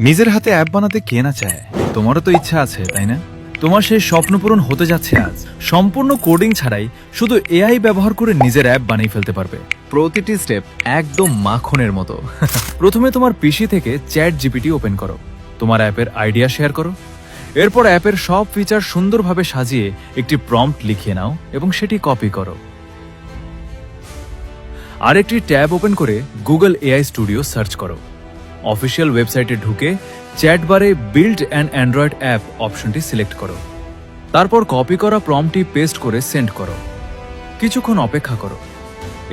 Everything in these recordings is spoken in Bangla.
নিজের হাতে অ্যাপ বানাতে কে না চায়? তোমারও তো ইচ্ছা আছে, তাই না? তোমার সেই স্বপ্ন পূরণ হতে যাচ্ছে আজ। সম্পূর্ণ কোডিং ছাড়াই শুধু এআই ব্যবহার করে নিজের অ্যাপ বানিয়ে ফেলতে পারবে। প্রতিটি স্টেপ একদম মাখনের মতো। প্রথমে তোমার পিসি থেকে চ্যাট জিপিটি ওপেন করো, তোমার অ্যাপের আইডিয়া শেয়ার করো, এরপর অ্যাপের সব ফিচার সুন্দরভাবে সাজিয়ে একটি প্রম্পট লিখিয়ে নাও এবং সেটি কপি করো। আরেকটি ট্যাব ওপেন করে গুগল এআই স্টুডিও সার্চ করো। অফিসিয়াল ওয়েবসাইটে ঢুকে চ্যাট বারে বিল্ড অ্যান অ্যান্ড্রয়েড অ্যাপ অপশনটি সিলেক্ট করো। তারপর কপি করা প্রম্পটটি পেস্ট করে সেন্ড করো। কিছুক্ষণ অপেক্ষা করো,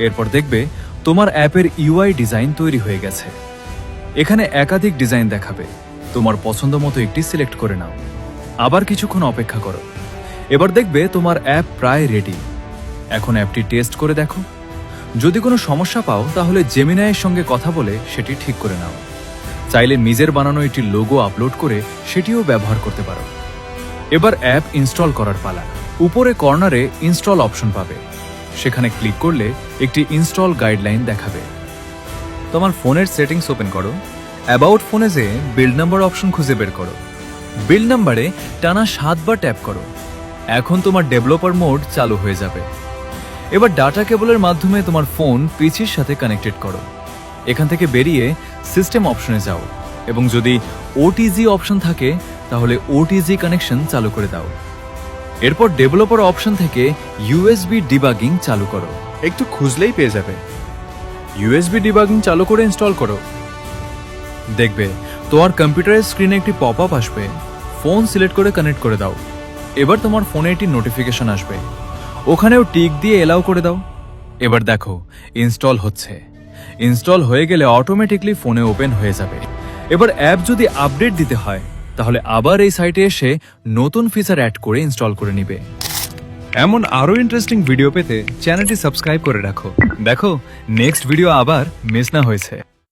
এরপর দেখবে তোমার অ্যাপের ইউআই ডিজাইন তৈরি হয়ে গেছে। এখানে একাধিক ডিজাইন দেখাবে, তোমার পছন্দ মতো একটি সিলেক্ট করে নাও। আবার কিছুক্ষণ অপেক্ষা করো, এবার দেখবে তোমার অ্যাপ প্রায় রেডি। এখন অ্যাপটি টেস্ট করে দেখো, যদি কোনো সমস্যা পাও তাহলে জেমিনাইয়ের সঙ্গে কথা বলে সেটি ঠিক করে নাও। চাইলে নিজের বানানো একটি লোগো আপলোড করে সেটিও ব্যবহার করতে পারো। এবার অ্যাপ ইনস্টল করার পালা। উপরে কর্নারে ইনস্টল অপশন পাবে, সেখানে ক্লিক করলে একটি ইনস্টল গাইডলাইন দেখাবে। তোমার ফোনের সেটিংস ওপেন করো, অ্যাবাউট ফোনে যেয়ে বিল্ড নাম্বার অপশন খুঁজে বের করো। বিল্ড নাম্বারে টানা 7 বার ট্যাপ করো। এখন তোমার ডেভেলপার মোড চালু হয়ে যাবে। এবার ডাটা কেবলের মাধ্যমে তোমার ফোন পিসির সাথে কানেক্টেড করো। এখান থেকে বেরিয়ে সিস্টেম অপশনে যাও এবং যদি ওটিজি অপশন থাকে তাহলে ওটিজি কানেকশন চালু করে দাও। এরপর ডেভেলপার অপশন থেকে ইউএসবি ডিবাগিং চালু করো। একটু খুঁজলেই পেয়ে যাবে। ইউএসবি ডিবাগিং চালু করে ইনস্টল করো। দেখবে তোমার কম্পিউটারের স্ক্রিনে একটি পপ আপ আসবে। ফোন সিলেক্ট করে কানেক্ট করে দাও। এবার তোমার ফোনে একটি নোটিফিকেশন আসবে, ওখানেও টিক দিয়ে এলাও করে দাও। এবার দেখো ইনস্টল হচ্ছে। ইনস্টল হয়ে গেলে অটোমেটিকলি ফোনে ওপেন হয়ে যাবে। এবার অ্যাপ যদি আপডেট দিতে হয় তাহলে আবার এই সাইটে এসে নতুন ফিচার অ্যাড করে ইনস্টল করে নিবে। এমন আরো ইন্টারেস্টিং ভিডিও পেতে চ্যানেলটি সাবস্ক্রাইব করে রাখো। দেখো নেক্সট ভিডিও আবার মিস না হয়েছে।